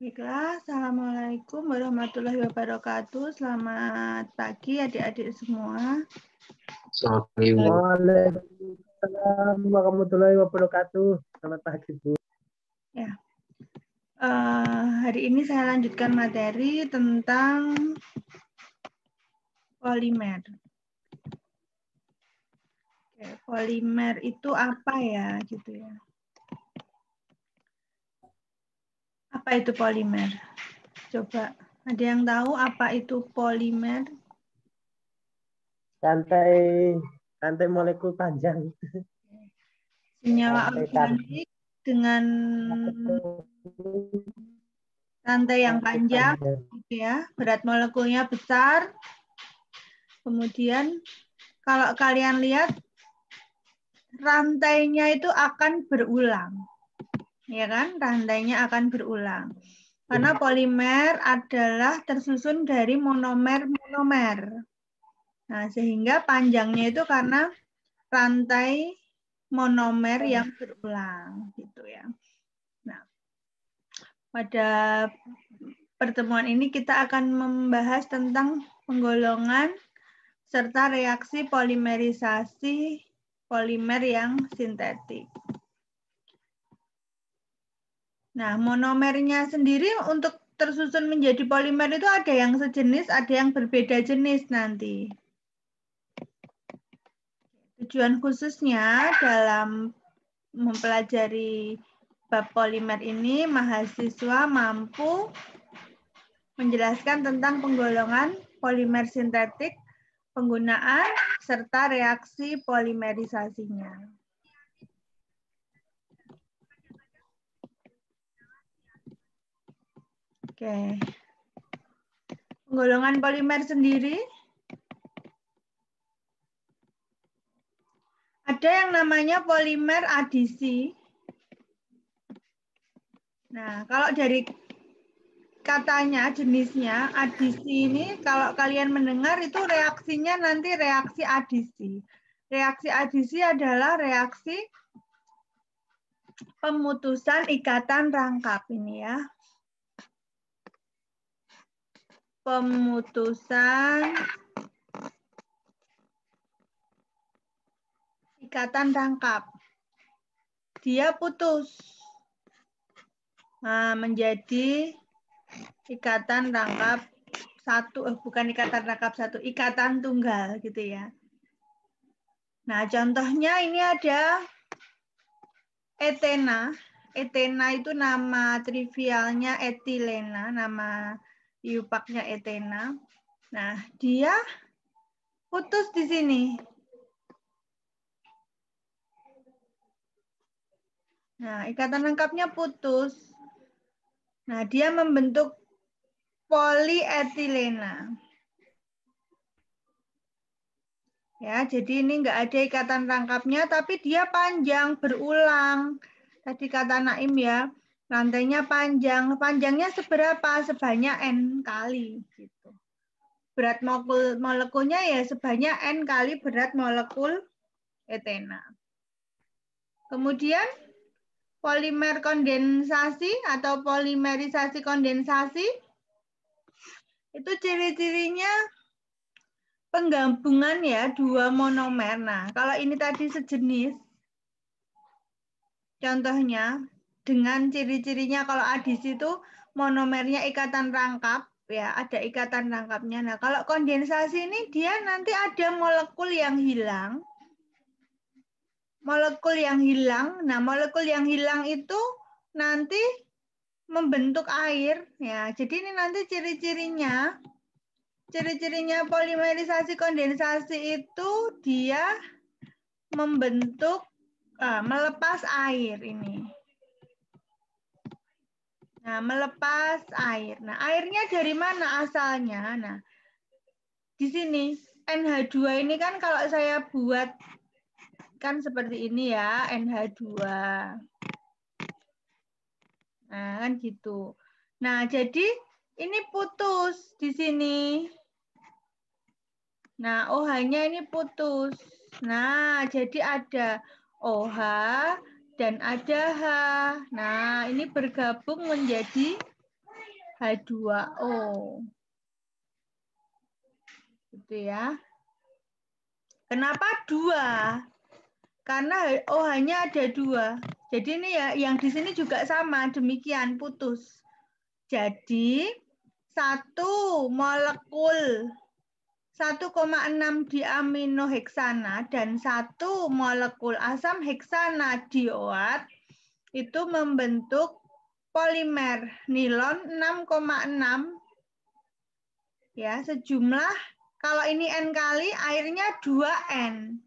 Baiklah, Assalamualaikum warahmatullahi wabarakatuh. Selamat pagi adik-adik semua. Waalaikumsalam warahmatullahi wabarakatuh. Selamat pagi, Bu. Ya, hari ini saya lanjutkan materi tentang polimer. Oke, polimer itu apa ya, gitu ya? Apa itu polimer? Coba, ada yang tahu apa itu polimer? Rantai molekul panjang. Senyawa organik dengan rantai yang panjang, gitu ya. Berat molekulnya besar. Kemudian kalau kalian lihat rantainya itu akan berulang. Ya kan? Rantainya akan berulang. Karena polimer adalah tersusun dari monomer-monomer. Nah, sehingga panjangnya itu karena rantai monomer yang berulang gitu ya. Nah, pada pertemuan ini kita akan membahas tentang penggolongan serta reaksi polimerisasi polimer yang sintetik. Nah, monomernya sendiri untuk tersusun menjadi polimer itu ada yang sejenis, ada yang berbeda jenis nanti. Tujuan khususnya dalam mempelajari bab polimer ini, mahasiswa mampu menjelaskan tentang penggolongan polimer sintetik, penggunaan, serta reaksi polimerisasinya. Oke. Penggolongan polimer sendiri ada yang namanya polimer adisi. Nah, kalau dari katanya, jenisnya, adisi ini kalau kalian mendengar itu reaksinya nanti reaksi adisi. Reaksi adisi adalah reaksi pemutusan ikatan rangkap ini ya. Pemutusan ikatan rangkap. Dia putus. Nah, menjadi ikatan rangkap satu, bukan ikatan rangkap satu, ikatan tunggal gitu ya. Nah, contohnya ini ada etena. Etena itu nama trivialnya etilena, nama iupaknya etena. Nah, dia putus di sini. Nah, ikatan rangkapnya putus. Nah, dia membentuk polietilena. Ya, jadi ini enggak ada ikatan rangkapnya, tapi dia panjang, berulang. Tadi kata Naim ya, rantainya panjang. Panjangnya seberapa? Sebanyak N kali. Gitu. Berat molekulnya ya sebanyak N kali berat molekul etena. Kemudian polimer kondensasi atau polimerisasi kondensasi, itu ciri-cirinya penggabungan ya dua monomer. Nah, kalau ini tadi sejenis, contohnya dengan ciri-cirinya kalau adisi itu monomernya ikatan rangkap, ya ada ikatan rangkapnya. Nah, kalau kondensasi ini dia nanti ada molekul yang hilang. Molekul yang hilang. Nah, molekul yang hilang itu nanti membentuk air. Ya, jadi ini nanti ciri-cirinya. Ciri-cirinya polimerisasi kondensasi itu dia membentuk, melepas air ini. Nah, melepas air. Nah, airnya dari mana asalnya? Nah, di sini NH2 ini kan kalau saya buat kan seperti ini ya, NH2. Nah, kan gitu. Nah, jadi ini putus di sini. Nah, OH-nya ini putus. Nah, jadi ada OH dan ada H. Nah, ini bergabung menjadi H2O. Gitu ya. Kenapa 2? Karena OH-nya ada 2. Jadi ini ya yang di sini juga sama, demikian putus. Jadi 1 molekul 1,6 diaminoheksana dan 1 molekul asam heksana dioat itu membentuk polimer nilon 6,6 ya, sejumlah kalau ini N kali airnya 2N.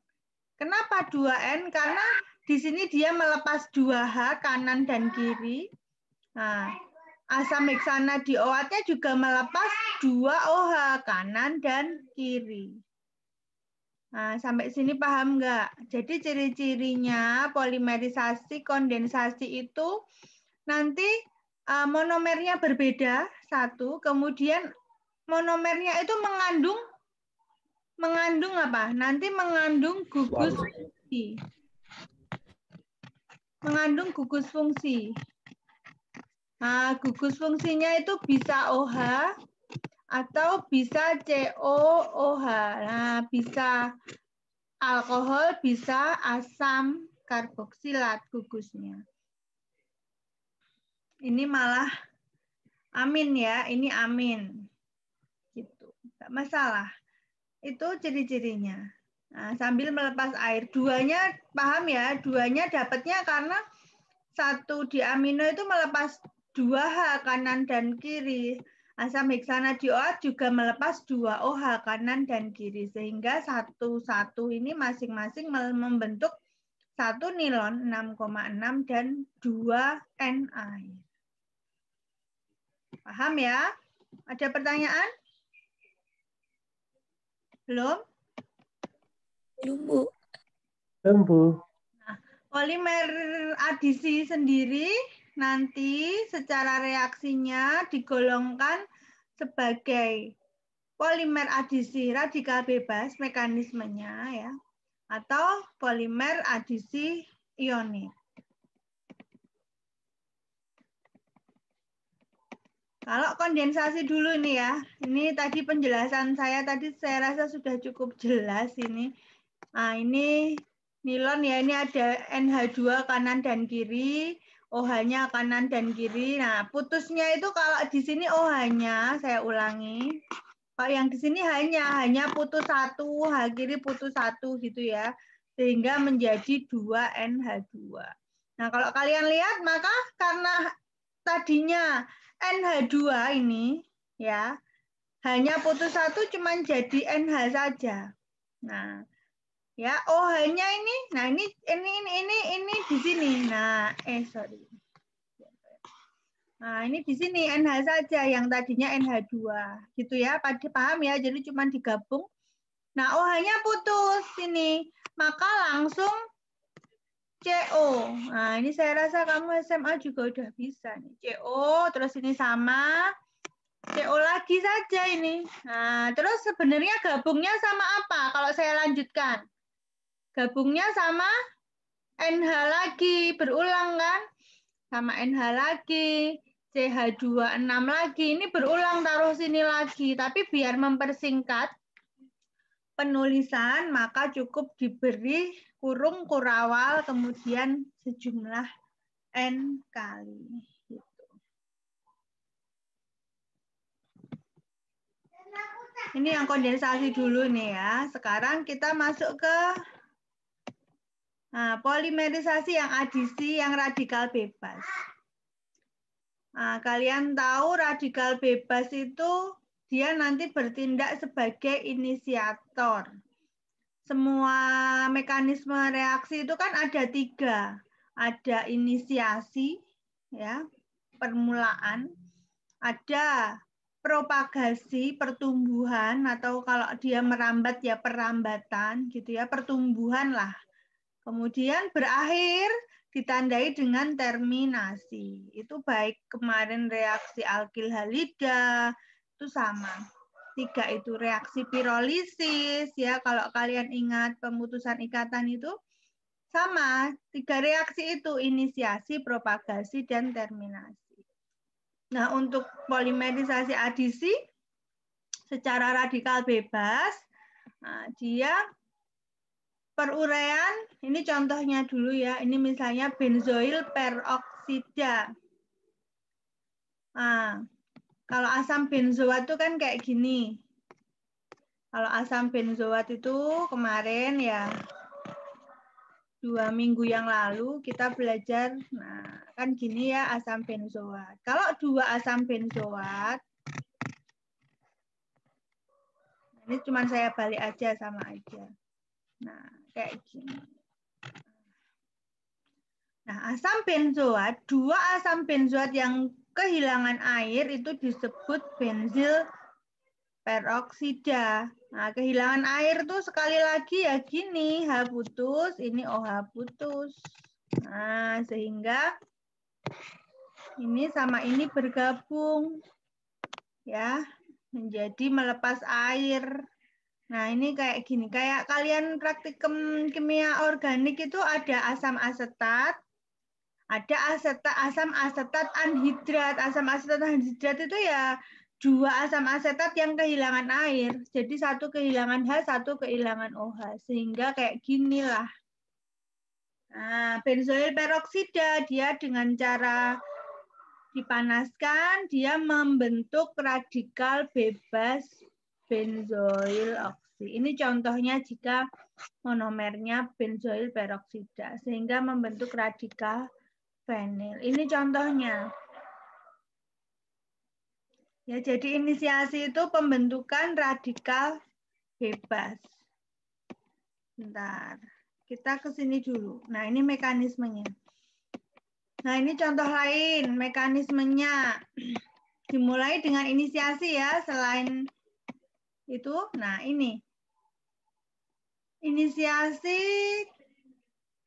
Kenapa 2N? Karena di sini dia melepas 2H kanan dan kiri. Nah, asam heksana dioatnya juga melepas 2OH kanan dan kiri. Nah, sampai sini paham nggak? Jadi ciri-cirinya polimerisasi, kondensasi itu nanti monomernya berbeda, 1. Kemudian monomernya itu mengandung apa? Nanti mengandung gugus fungsi. Mengandung gugus fungsi. Nah, gugus fungsinya itu bisa OH atau bisa COOH. Nah, bisa alkohol, bisa asam karboksilat gugusnya. Ini malah amin ya, ini amin. Gitu. Enggak masalah. Itu ciri-cirinya. Nah, sambil melepas air. 2-nya paham ya? 2-nya dapatnya karena 1 diamino itu melepas 2H kanan dan kiri. Asam heksana dioat juga melepas 2OH kanan dan kiri. Sehingga 1 ini masing-masing membentuk 1 nilon 6,6 dan 2N air. Paham ya? Ada pertanyaan? Belum? Belum, Bu. Belum, Bu. Nah, polimer adisi sendiri nanti secara reaksinya digolongkan sebagai polimer adisi radikal bebas mekanismenya ya, atau polimer adisi ionik. Kalau kondensasi dulu nih ya, ini tadi penjelasan saya rasa sudah cukup jelas ini. Nah, ini nilon ya, ini ada NH2 kanan dan kiri, OH-nya kanan dan kiri. Nah, putusnya itu kalau di sini OH-nya, saya ulangi. Kalau yang di sini hanya putus 1, H kiri putus 1 gitu ya. Sehingga menjadi 2NH2. Nah, kalau kalian lihat maka karena tadinya NH2 ini ya hanya putus 1 cuman jadi NH saja. Nah, ya OH-nya ini, nah ini di sini. Nah, sorry. Nah, ini di sini NH saja yang tadinya NH2 gitu ya. Paham ya? Jadi cuman digabung. Nah, OH-nya putus ini. Maka langsung CO. Nah, ini saya rasa kamu SMA juga udah bisa nih. CO, terus ini sama. CO lagi saja ini. Nah, terus sebenarnya gabungnya sama apa? Kalau saya lanjutkan. Gabungnya sama NH lagi. Berulang kan? Sama NH lagi. CH26 lagi. Ini berulang taruh sini lagi. Tapi biar mempersingkat penulisan, maka cukup diberi kurung kurawal kemudian sejumlah N kali. Gitu. Ini yang kondensasi dulu nih ya. Sekarang kita masuk ke polimerisasi yang adisi, yang radikal bebas. Nah, kalian tahu radikal bebas itu dia nanti bertindak sebagai inisiator. Semua mekanisme reaksi itu kan ada 3. Ada inisiasi, ya, permulaan. Ada propagasi, pertumbuhan, atau kalau dia merambat ya perambatan, gitu ya, pertumbuhan lah. Kemudian berakhir ditandai dengan terminasi. Itu baik kemarin reaksi alkil halida, itu sama. 3 itu reaksi pirolisis, ya kalau kalian ingat pemutusan ikatan itu sama. 3 reaksi itu inisiasi, propagasi, dan terminasi. Nah, untuk polimerisasi adisi secara radikal bebas, nah, dia perurean, ini contohnya dulu ya, ini misalnya benzoil peroksida. Nah, kalau asam benzoat itu kan kayak gini. Kalau asam benzoat itu kemarin ya 2 minggu yang lalu kita belajar, nah kan gini ya asam benzoat. Kalau 2 asam benzoat, ini cuma saya balik aja sama aja. Nah kayak gini. Nah asam benzoat, 2 asam benzoat yang kehilangan air itu disebut benzil peroksida. Nah, kehilangan air tuh sekali lagi ya gini, H putus, ini OH putus. Nah, sehingga ini sama ini bergabung ya, menjadi melepas air. Nah, ini kayak gini, kayak kalian praktikum kimia organik itu ada asam asetat, ada asam asetat anhidrat. Asam asetat anhidrat itu ya 2 asam asetat yang kehilangan air. Jadi 1 kehilangan H, 1 kehilangan OH. Sehingga kayak gini lah. Nah, benzoil peroksida dia dengan cara dipanaskan, dia membentuk radikal bebas benzoil oksi. Ini contohnya jika monomernya benzoil peroksida. Sehingga membentuk radikal fenil. Ini contohnya. Ya, jadi inisiasi itu pembentukan radikal bebas. Bentar, kita ke sini dulu. Nah, ini mekanismenya. Nah, ini contoh lain mekanismenya. Dimulai dengan inisiasi ya, selain itu. Nah, ini. Inisiasi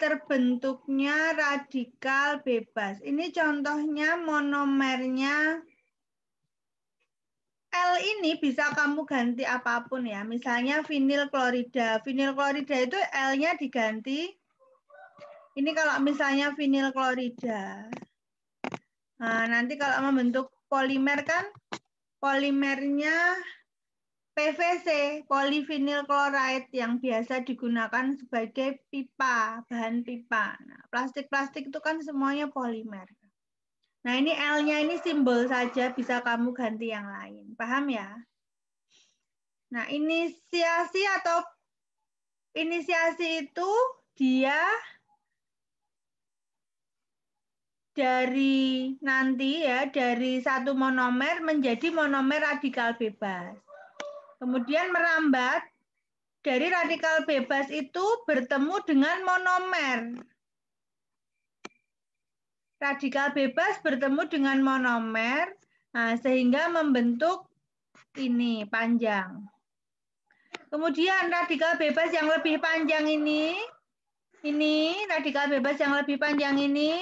terbentuknya radikal bebas. Ini contohnya monomernya L ini bisa kamu ganti apapun ya. Misalnya vinil klorida. Vinil klorida itu L-nya diganti. Ini kalau misalnya vinil klorida. Nah, nanti kalau membentuk polimer kan polimernya PVC, polyvinyl chloride yang biasa digunakan sebagai pipa, bahan pipa. Nah, plastik-plastik itu kan semuanya polimer. Nah, ini L-nya ini simbol saja, bisa kamu ganti yang lain. Paham ya? Nah, inisiasi itu dia dari nanti ya, dari satu monomer menjadi monomer radikal bebas. Kemudian merambat dari radikal bebas itu bertemu dengan monomer. Radikal bebas bertemu dengan monomer, nah, sehingga membentuk ini panjang. Kemudian radikal bebas yang lebih panjang ini radikal bebas yang lebih panjang ini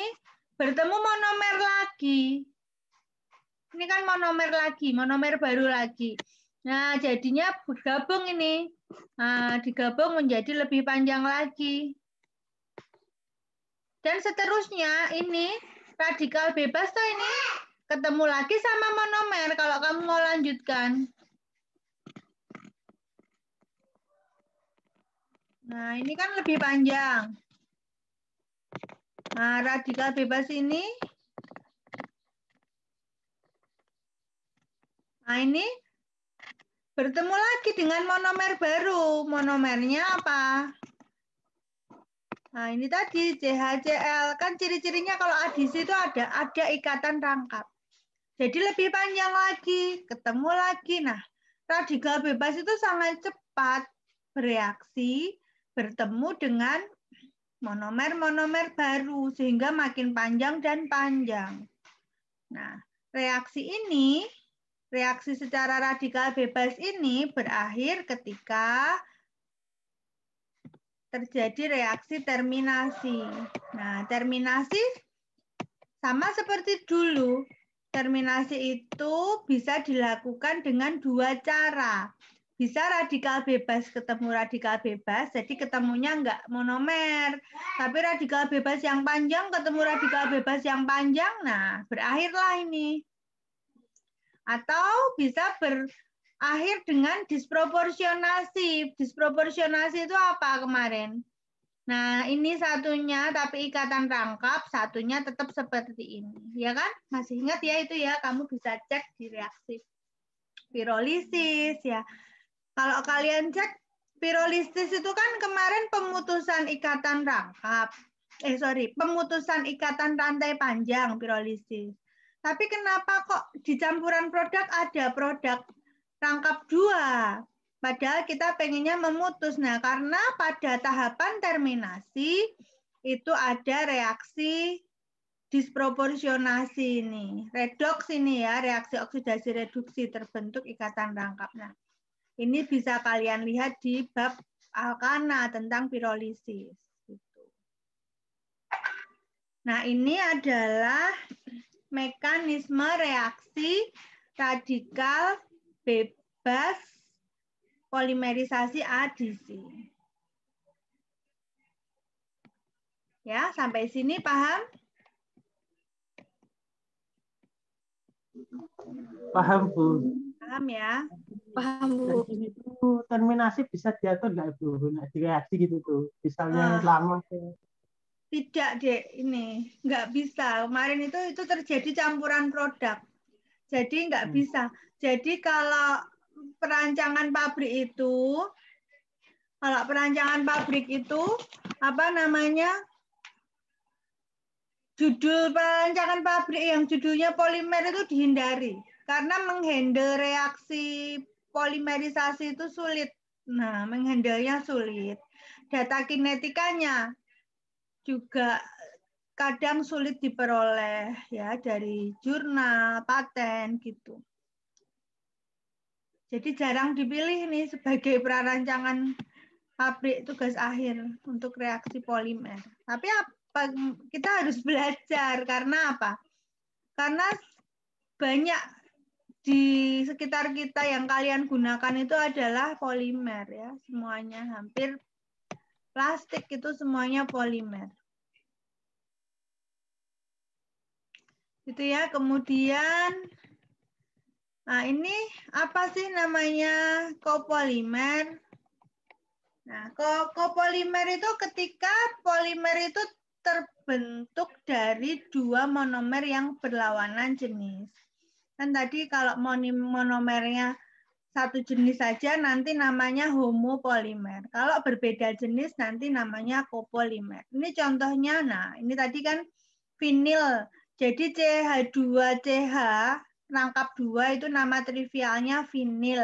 bertemu monomer lagi. Ini kan monomer lagi, monomer baru lagi. Nah, jadinya bergabung ini. Nah, digabung menjadi lebih panjang lagi. Dan seterusnya ini radikal bebas tuh ini ketemu lagi sama monomer kalau kamu mau lanjutkan. Nah, ini kan lebih panjang. Nah, radikal bebas ini. Nah, ini bertemu lagi dengan monomer baru. Monomernya apa? Nah, ini tadi CHCl. Kan ciri-cirinya kalau adisi itu ada ikatan rangkap. Jadi lebih panjang lagi, ketemu lagi. Nah, radikal bebas itu sangat cepat bereaksi, bertemu dengan monomer-monomer baru, sehingga makin panjang dan panjang. Nah, reaksi secara radikal bebas ini berakhir ketika terjadi reaksi terminasi. Nah, terminasi sama seperti dulu. Terminasi itu bisa dilakukan dengan 2 cara. Bisa radikal bebas ketemu radikal bebas, jadi ketemunya enggak monomer. Tapi radikal bebas yang panjang ketemu radikal bebas yang panjang, nah berakhirlah ini. Atau bisa berakhir dengan disproporsionasi. Disproporsionasi itu apa kemarin? Nah, ini satunya tapi ikatan rangkap, satunya tetap seperti ini. Ya kan? Masih ingat ya itu ya, kamu bisa cek di reaksi pirolisis ya. Kalau kalian cek pirolisis itu kan kemarin pemutusan ikatan rangkap. Pemutusan ikatan rantai panjang pirolisis. Tapi kenapa kok di campuran produk ada produk rangkap 2? Padahal kita pengennya memutus. Nah, karena pada tahapan terminasi itu ada reaksi disproporsionasi ini. Redoks ini ya, reaksi oksidasi reduksi terbentuk ikatan rangkap. Nah, ini bisa kalian lihat di bab alkana tentang pirolisis. Nah, ini adalah mekanisme reaksi radikal bebas polimerisasi adisi. Ya, sampai sini paham? Paham, Bu. Paham ya? Paham, Bu. Dan ini tuh terminasi bisa diatur nggak, Bu? Nah, di reaksi gitu tuh. Misalnya lama. Tidak, Dek. Ini nggak bisa. Kemarin itu terjadi campuran produk. Jadi nggak bisa. Jadi kalau perancangan pabrik itu, apa namanya? Judul perancangan pabrik yang judulnya polimer itu dihindari. Karena menghandle reaksi polimerisasi itu sulit. Nah, menghandlenya sulit. Data kinetikanya juga kadang sulit diperoleh ya dari jurnal, paten gitu. Jadi jarang dipilih nih sebagai prarancangan pabrik tugas akhir untuk reaksi polimer. Tapi kita harus belajar karena apa? Karena banyak di sekitar kita yang kalian gunakan itu adalah polimer ya, semuanya hampir plastik itu semuanya polimer. Itu ya, kemudian nah ini apa sih namanya kopolimer? Nah, kopolimer itu ketika polimer itu terbentuk dari 2 monomer yang berlawanan jenis. Kan tadi kalau monomernya satu jenis saja nanti namanya homopolimer. Kalau berbeda jenis nanti namanya kopolimer. Ini contohnya, nah ini tadi kan vinil. Jadi CH2CH rangkap 2 itu nama trivialnya vinil.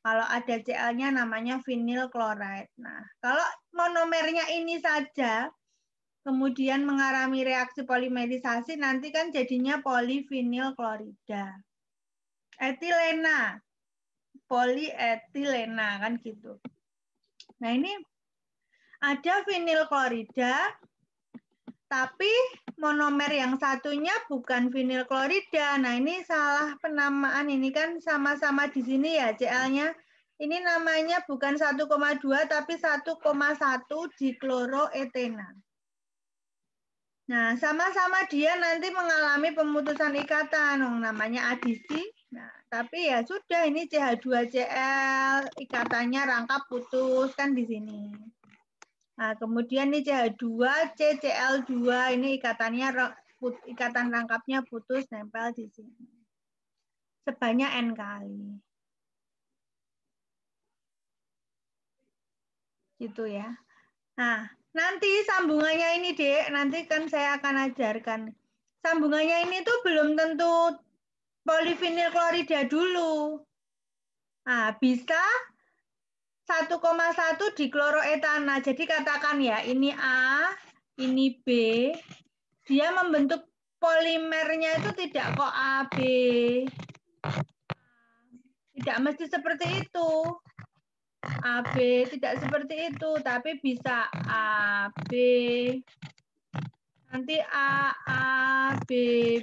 Kalau ada Cl-nya namanya vinyl chloride. Nah, kalau monomernya ini saja, kemudian mengalami reaksi polimerisasi, nanti kan jadinya polivinyl klorida. Etilena, polietilena, kan gitu. Nah, ini ada vinyl klorida, tapi monomer yang satunya bukan vinyl klorida. Nah, ini salah penamaan. Ini kan sama-sama di sini ya Cl-nya. Ini namanya bukan 1,2 tapi 1,1 dikloroetena. Nah, sama-sama dia nanti mengalami pemutusan ikatan. Namanya adisi. Nah, tapi ya sudah ini CH2Cl ikatannya rangkap putus kan di sini. Nah, kemudian ini CH2, CCl2, ini ikatan rangkapnya putus nempel di sini. Sebanyak N kali. Gitu ya. Nah, nanti sambungannya ini, Dek, nanti kan saya akan ajarkan. Sambungannya ini tuh belum tentu polivinyl klorida dulu. Nah, bisa 1,1 dikloroetana. Jadi katakan ya, ini A, ini B. Dia membentuk polimernya itu tidak kok AB. Tidak mesti seperti itu. AB tidak seperti itu, tapi bisa AB. Nanti A, B,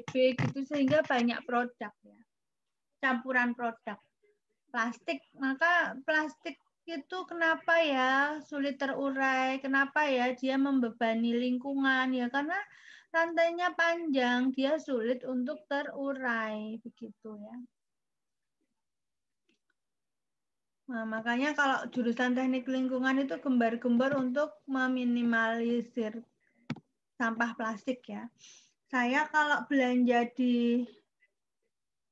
B gitu sehingga banyak produk ya. Campuran produk. Plastik, maka plastik itu kenapa ya sulit terurai? Kenapa ya dia membebani lingkungan? Ya karena rantainya panjang, dia sulit untuk terurai begitu ya. Nah, makanya kalau jurusan teknik lingkungan itu gembar-gembar untuk meminimalisir sampah plastik ya. Saya kalau belanja di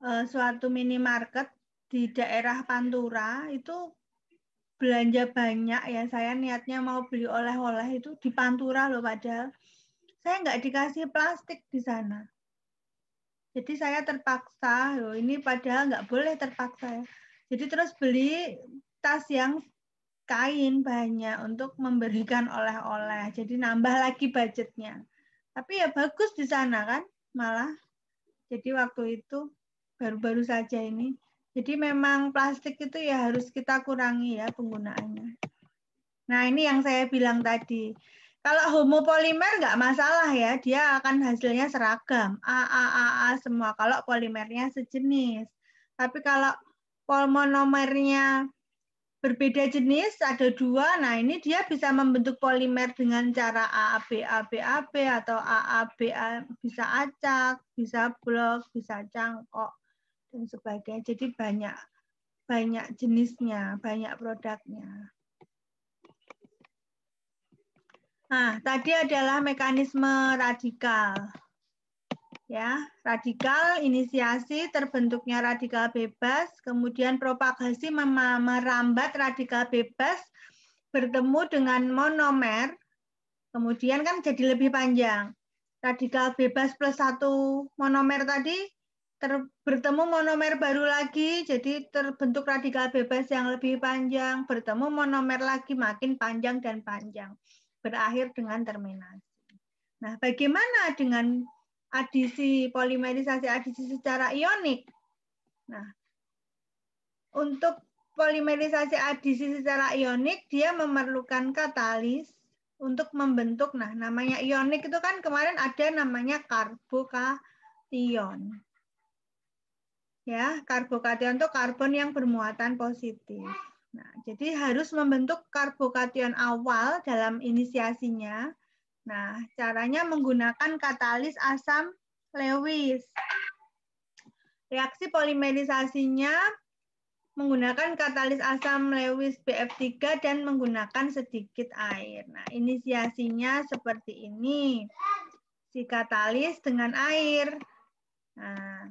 suatu minimarket di daerah Pantura itu belanja banyak ya. Saya niatnya mau beli oleh-oleh itu di Pantura loh, padahal saya nggak dikasih plastik di sana. Jadi saya terpaksa, loh ini padahal nggak boleh terpaksa ya. Jadi terus beli tas yang kain banyak untuk memberikan oleh-oleh. Jadi nambah lagi budgetnya. Tapi ya bagus di sana kan, malah. Jadi waktu itu baru-baru saja ini. Jadi memang plastik itu ya harus kita kurangi ya penggunaannya. Nah ini yang saya bilang tadi. Kalau homopolimer nggak masalah ya, dia akan hasilnya seragam, A semua. Kalau polimernya sejenis. Tapi kalau monomernya berbeda jenis, ada dua, nah ini dia bisa membentuk polimer dengan cara AAB atau AABA, bisa acak, bisa blok, bisa cangkok, dan sebagainya. Jadi banyak jenisnya, banyak produknya. Nah, tadi adalah mekanisme radikal. Ya, radikal inisiasi terbentuknya radikal bebas, kemudian propagasi merambat radikal bebas bertemu dengan monomer, kemudian kan jadi lebih panjang. Radikal bebas plus 1 monomer tadi bertemu monomer baru lagi, jadi terbentuk radikal bebas yang lebih panjang, bertemu monomer lagi makin panjang dan panjang. Berakhir dengan terminasi. Nah, bagaimana dengan adisi, polimerisasi adisi secara ionik? Nah, untuk polimerisasi adisi secara ionik, dia memerlukan katalis untuk membentuk, nah namanya ionik itu kan kemarin ada namanya karbokation. Ya, karbokation itu karbon yang bermuatan positif. Nah, jadi harus membentuk karbokation awal dalam inisiasinya. Nah, caranya menggunakan katalis asam Lewis. Reaksi polimerisasinya menggunakan katalis asam Lewis BF3 dan menggunakan sedikit air. Nah, inisiasinya seperti ini. Si katalis dengan air. Nah,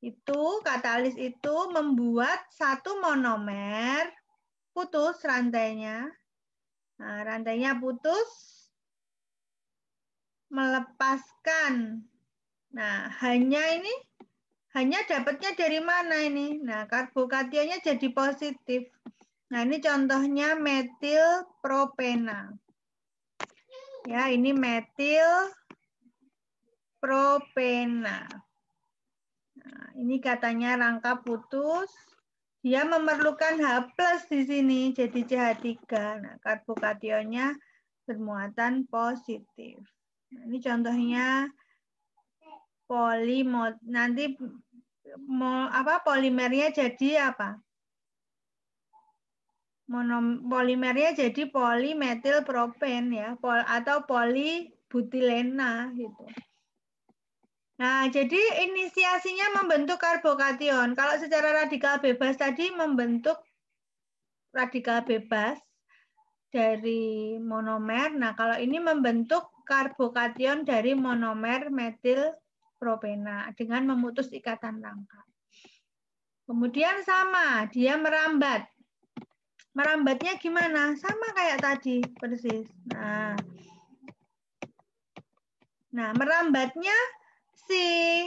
itu katalis itu membuat satu monomer putus rantainya. Nah, rantainya putus, melepaskan. Nah, hanya dapatnya dari mana ini? Nah, karbokationnya jadi positif. Nah, ini contohnya metil propena. Ya, ini metil propena. Nah, ini katanya rangka putus. Dia memerlukan H+ di sini, jadi CH3. Nah, karbokationnya bermuatan positif. Nah, ini contohnya nanti polimernya jadi apa? Polimernya jadi polimetilpropen ya, atau polibutilena gitu. Nah, jadi inisiasinya membentuk karbokation. Kalau secara radikal bebas tadi membentuk radikal bebas dari monomer. Nah, kalau ini membentuk karbokation dari monomer metilpropena dengan memutus ikatan rangka. Kemudian sama, dia merambat. Merambatnya gimana? Sama kayak tadi, persis. Nah, merambatnya si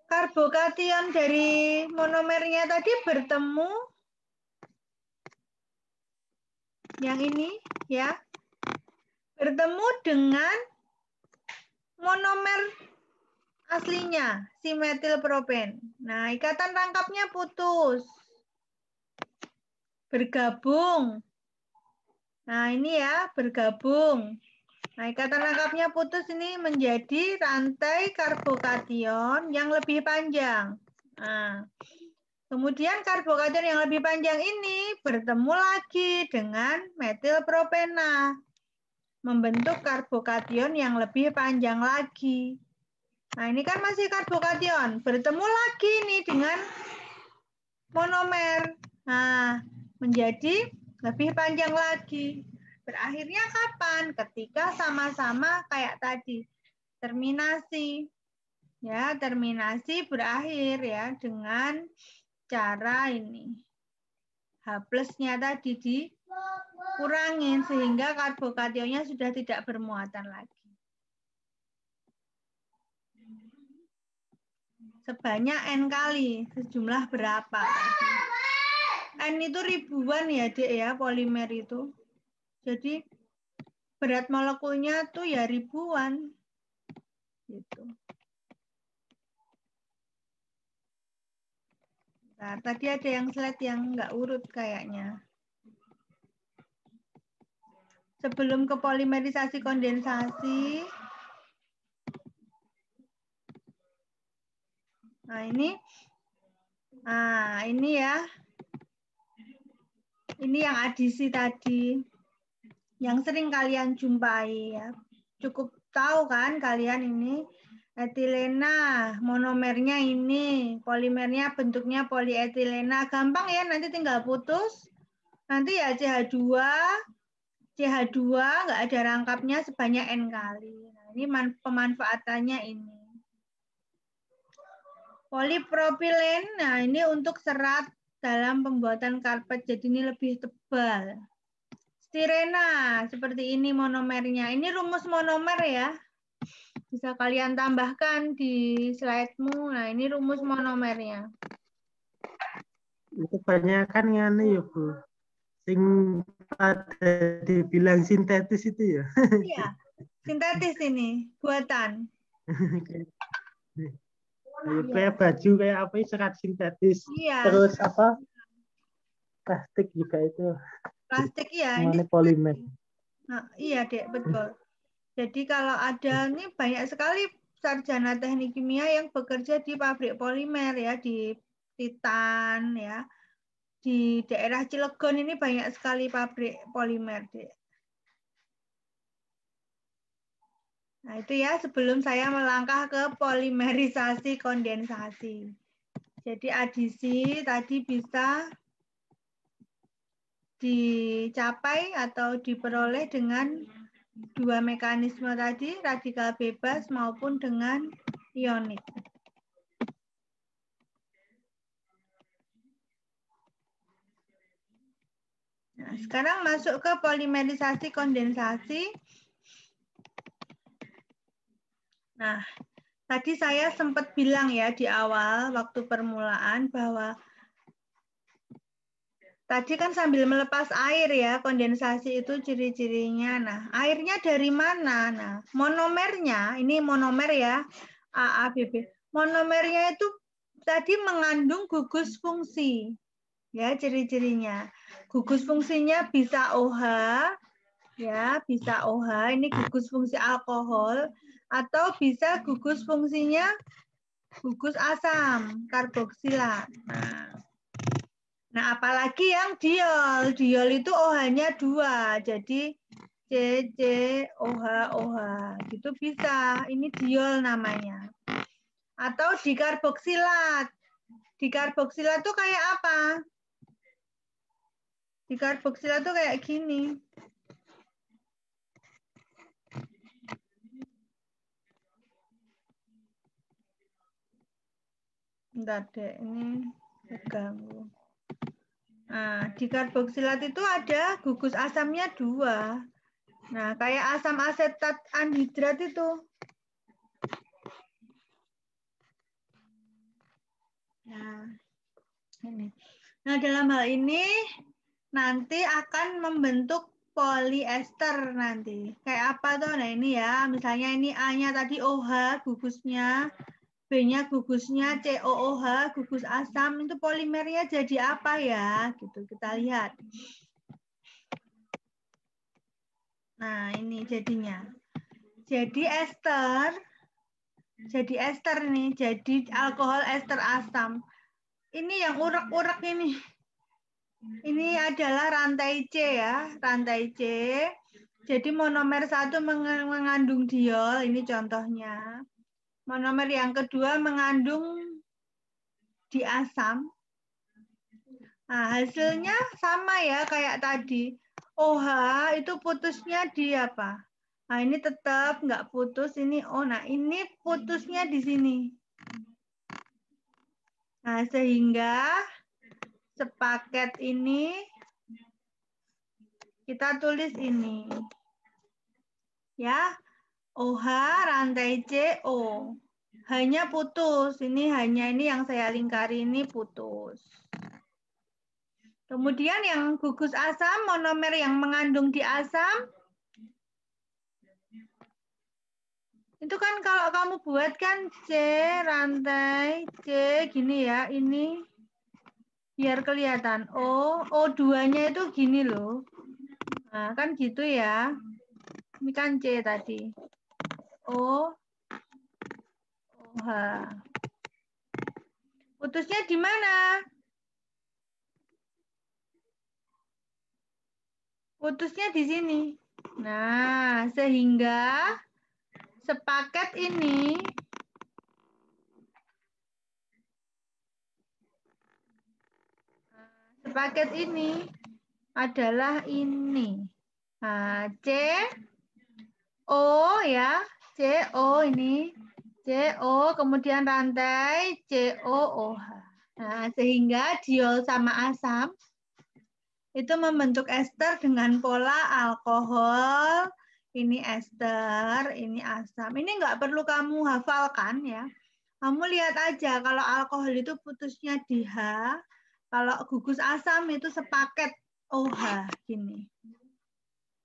karbokation dari monomernya tadi bertemu yang ini ya, bertemu dengan monomer aslinya, si metilpropen. Nah, ikatan rangkapnya putus. Bergabung. Nah, ini ya, bergabung. Nah, ikatan rangkapnya putus ini menjadi rantai karbokation yang lebih panjang. Nah, kemudian karbokation yang lebih panjang ini bertemu lagi dengan metilpropena. Membentuk karbokation yang lebih panjang lagi. Nah, ini kan masih karbokation. Bertemu lagi nih dengan monomer. Nah, menjadi lebih panjang lagi. Berakhirnya kapan? Ketika sama-sama kayak tadi, terminasi. Ya, terminasi berakhir ya dengan cara ini. H plusnya tadi dikurangin sehingga karbokationnya sudah tidak bermuatan lagi. Sebanyak N kali, sejumlah berapa? N itu ribuan ya, Dek ya, polimer itu. Jadi berat molekulnya tuh ya ribuan. Gitu. Nah, tadi ada yang slide yang nggak urut kayaknya. Sebelum ke polimerisasi kondensasi. Nah, ini ya. Ini yang adisi tadi. Yang sering kalian jumpai ya. Cukup tahu kan kalian ini. Etilena, monomernya ini, polimernya bentuknya polietilena. Gampang ya, nanti tinggal putus. Nanti ya CH2 nggak ada rangkapnya sebanyak N kali. Nah, ini pemanfaatannya ini. Polipropilen, nah ini untuk serat dalam pembuatan karpet, jadi ini lebih tebal. Stirena, seperti ini monomernya. Ini rumus monomer ya. Bisa kalian tambahkan di slide-mu. Nah, ini rumus monomernya. Itu banyak kan ngene ya, Bu. Sing pada dibilang sintetis itu ya. Iya, sintetis ini, buatan. Kayak baju kayak apa serat sintetis. Iya. Terus apa? Plastik juga itu. Plastik ya, ini polimer. Nah, iya, Dek, betul. Jadi kalau ada ini banyak sekali sarjana teknik kimia yang bekerja di pabrik polimer ya, di Titan ya. Di daerah Cilegon ini banyak sekali pabrik polimer, Dek. Nah, itu ya sebelum saya melangkah ke polimerisasi kondensasi. Jadi adisi tadi bisa dicapai atau diperoleh dengan dua mekanisme tadi, radikal bebas maupun dengan ionik. Nah, sekarang masuk ke polimerisasi kondensasi. Nah, tadi saya sempat bilang ya di awal waktu permulaan bahwa tadi kan sambil melepas air ya, kondensasi itu ciri-cirinya. Nah, airnya dari mana? Nah, monomernya, ini monomer ya, AABB. Monomernya itu tadi mengandung gugus fungsi. Ya, ciri-cirinya. Gugus fungsinya bisa OH, ya, bisa OH, ini gugus fungsi alkohol, atau bisa gugus fungsinya gugus asam, karboksilat. Nah, apalagi yang diol. Diol itu OH-nya 2, jadi CCOH, gitu bisa. Ini diol namanya. Atau dikarboksilat. Dikarboksilat tuh kayak apa? Dikarboksilat tuh kayak gini. Bentar deh, ini terganggu. Nah, dikarboksilat itu ada gugus asamnya 2. Nah, kayak asam asetat anhidrat itu. Nah, ini. Nah, dalam hal ini nanti akan membentuk poliester nanti. Kayak apa tuh? Nah, ini ya. Misalnya ini A-nya tadi OH gugusnya, B-nya gugusnya COOH, gugus asam. Itu polimernya jadi apa ya? Gitu, kita lihat. Nah, ini jadinya. Jadi ester nih, jadi alkohol ester asam. Ini yang urak-urak ini. Ini adalah rantai C ya, rantai C. Jadi monomer 1 mengandung diol, ini contohnya. Monomer yang kedua mengandung diasam. Nah, hasilnya sama ya kayak tadi. OH itu putusnya di apa? Nah, ini tetap nggak putus. Ini O. Nah, ini putusnya di sini. Nah, sehingga sepaket ini kita tulis ini. Ya, OH rantai CO. Hanya putus. Ini hanya ini yang saya lingkari ini putus. Kemudian yang gugus asam, monomer yang mengandung di asam, itu kan kalau kamu buat kan C, rantai C gini ya, ini biar kelihatan. O2-nya itu gini loh. Nah, kan gitu ya. Ini kan C tadi. OH. Putusnya di mana? Putusnya di sini. Nah, sehingga sepaket ini adalah ini. Nah, CO ya, CO ini. CO, kemudian rantai COOH. Nah, sehingga diol sama asam itu membentuk ester dengan pola alkohol, ini ester, ini asam. Ini nggak perlu kamu hafalkan ya. Kamu lihat aja kalau alkohol itu putusnya di H, kalau gugus asam itu sepaket OH gini.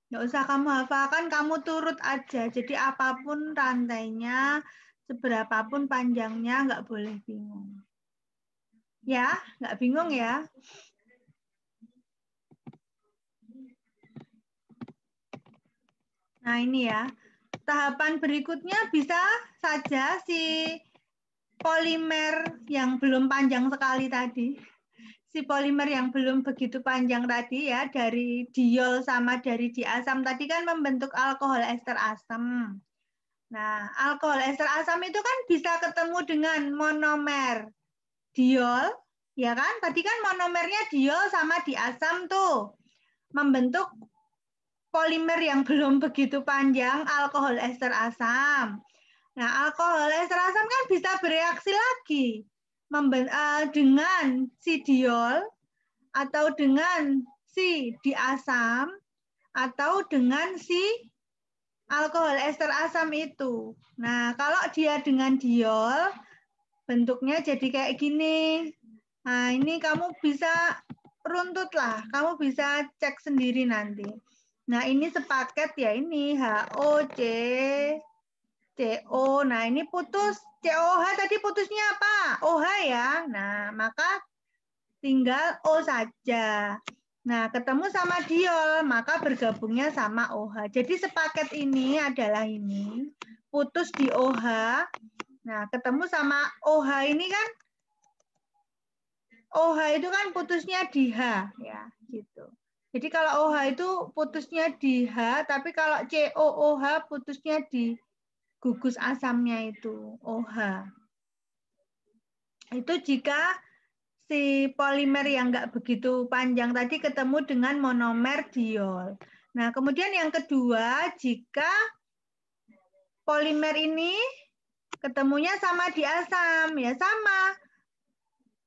Nggak usah kamu hafalkan, kamu turut aja. Jadi apapun rantainya, seberapapun panjangnya, nggak boleh bingung. Ya, nggak bingung ya. Nah ini ya, tahapan berikutnya bisa saja si polimer yang belum panjang sekali tadi, si polimer yang belum begitu panjang tadi ya, dari diol sama dari diasam tadi kan membentuk alkohol ester asam. Nah, alkohol ester asam itu kan bisa ketemu dengan monomer diol, ya kan? Tadi kan monomernya diol sama diasam tuh, membentuk polimer yang belum begitu panjang, alkohol ester asam. Nah, alkohol ester asam kan bisa bereaksi lagi dengan si diol, atau dengan si diasam, atau dengan si alkohol ester asam itu. Nah, kalau dia dengan diol, bentuknya jadi kayak gini. Nah, ini kamu bisa runtut lah, kamu bisa cek sendiri nanti. Nah, ini sepaket ya, ini HOC, CO. Nah, ini putus COH tadi putusnya apa? OH ya. Nah, maka tinggal O saja. Nah, ketemu sama diol, maka bergabungnya sama OH. Jadi sepaket ini adalah ini, putus di OH. Nah, ketemu sama OH ini kan, OH itu kan putusnya di H, ya, gitu. Jadi kalau OH itu putusnya di H, tapi kalau COOH putusnya di gugus asamnya itu, OH. Itu jika si polimer yang nggak begitu panjang tadi ketemu dengan monomer diol. Nah, kemudian yang kedua, jika polimer ini ketemunya sama di asam, ya sama.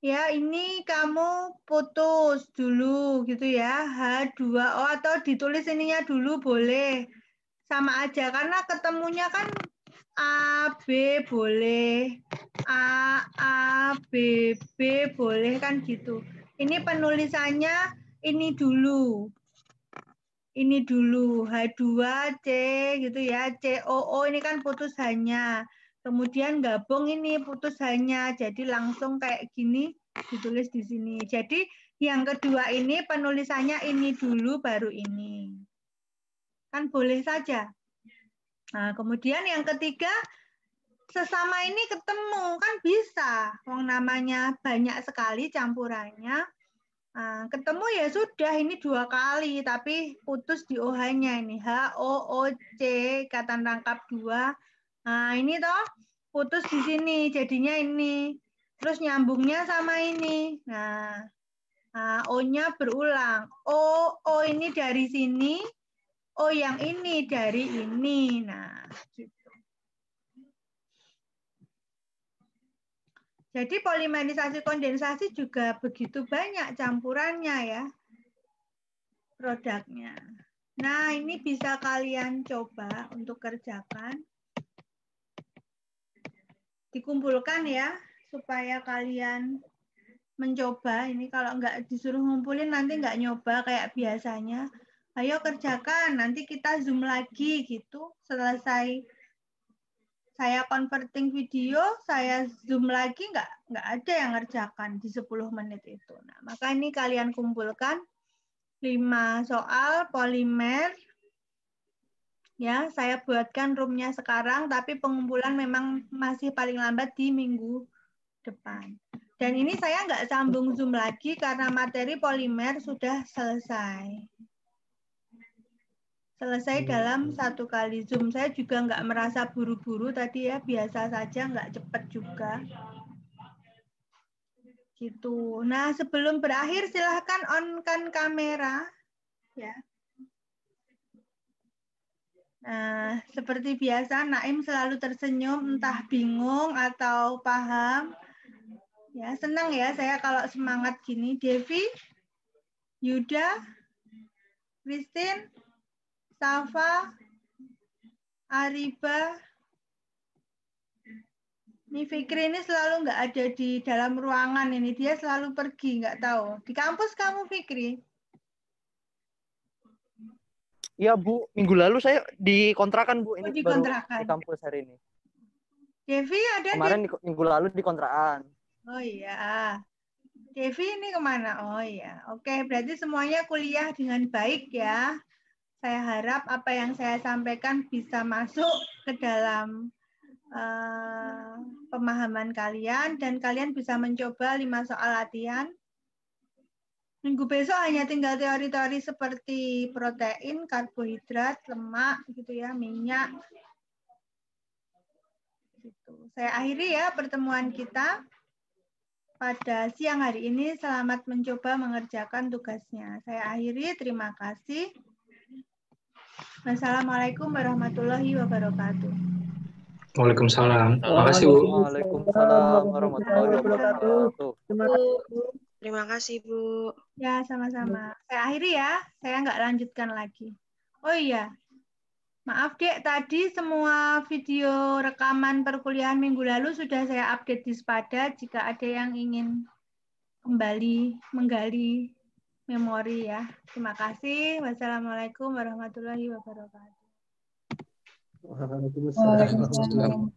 Ya, ini kamu putus dulu gitu ya, H2O, atau ditulis ininya dulu boleh. Sama aja, karena ketemunya kan A, B boleh, A, B, B boleh kan gitu. Ini penulisannya ini dulu. Ini dulu, H2C gitu ya, COO ini kan putus hanya. Kemudian gabung ini putus hanya, jadi langsung kayak gini ditulis di sini. Jadi yang kedua ini penulisannya ini dulu baru ini. Kan boleh saja. Nah, kemudian yang ketiga, sesama ini ketemu, kan bisa. Wong namanya banyak sekali campurannya. Nah, ketemu ya sudah, ini 2 kali, tapi putus di OH-nya ini. HOOC, ikatan rangkap 2. Nah, ini toh putus di sini, jadinya ini. Terus nyambungnya sama ini. Nah, Nah, O-nya berulang. O ini dari sini, O yang ini dari ini. Nah, gitu. Jadi polimerisasi kondensasi juga begitu banyak campurannya ya, produknya. Nah, ini bisa kalian coba untuk kerjakan. Dikumpulkan ya, supaya kalian mencoba. Ini kalau nggak disuruh ngumpulin nanti nggak nyoba kayak biasanya. Ayo kerjakan, nanti kita Zoom lagi gitu. Selesai saya converting video, saya Zoom lagi, nggak ada yang ngerjakan di 10 menit itu. Nah, maka ini kalian kumpulkan 5 soal polimer. Ya, saya buatkan roomnya sekarang, tapi pengumpulan memang masih paling lambat di minggu depan. Dan ini saya nggak sambung Zoom lagi karena materi polimer sudah selesai. Selesai dalam 1 kali Zoom. Saya juga nggak merasa buru-buru tadi ya, biasa saja, nggak cepat juga. Gitu. Nah, sebelum berakhir silahkan on-kan kamera. Ya. Nah, seperti biasa, Naim selalu tersenyum, entah bingung atau paham. Ya, senang ya saya kalau semangat gini. Devi, Yuda, Christine, Safa, Ariba, ini Fikri ini selalu nggak ada di dalam ruangan ini. Dia selalu pergi, nggak tahu. Di kampus kamu, Fikri? Iya Bu, minggu lalu saya di kontrakan Bu, ini di baru kontrakan. di kampus hari ini. Devi ada kemarin minggu lalu di kontrakan. Oh iya. Devi ini kemana? Oh iya. Oke, berarti semuanya kuliah dengan baik ya. Saya harap apa yang saya sampaikan bisa masuk ke dalam pemahaman kalian dan kalian bisa mencoba 5 soal latihan. Minggu besok hanya tinggal teori-teori seperti protein, karbohidrat, lemak, gitu ya, minyak. Gitu. Saya akhiri ya pertemuan kita pada siang hari ini. Selamat mencoba mengerjakan tugasnya. Saya akhiri, terima kasih. Wassalamualaikum warahmatullahi wabarakatuh. Waalaikumsalam. Makasih Bu. Waalaikumsalam warahmatullahi wabarakatuh. Terima kasih, Bu. Ya, sama-sama. Saya akhiri ya. Saya nggak lanjutkan lagi. Oh iya. Maaf, Dek. Tadi semua video rekaman perkuliahan minggu lalu sudah saya update di Spada. Jika ada yang ingin kembali menggali memori ya. Terima kasih. Wassalamualaikum warahmatullahi wabarakatuh. Waalaikumsalam. Waalaikumsalam.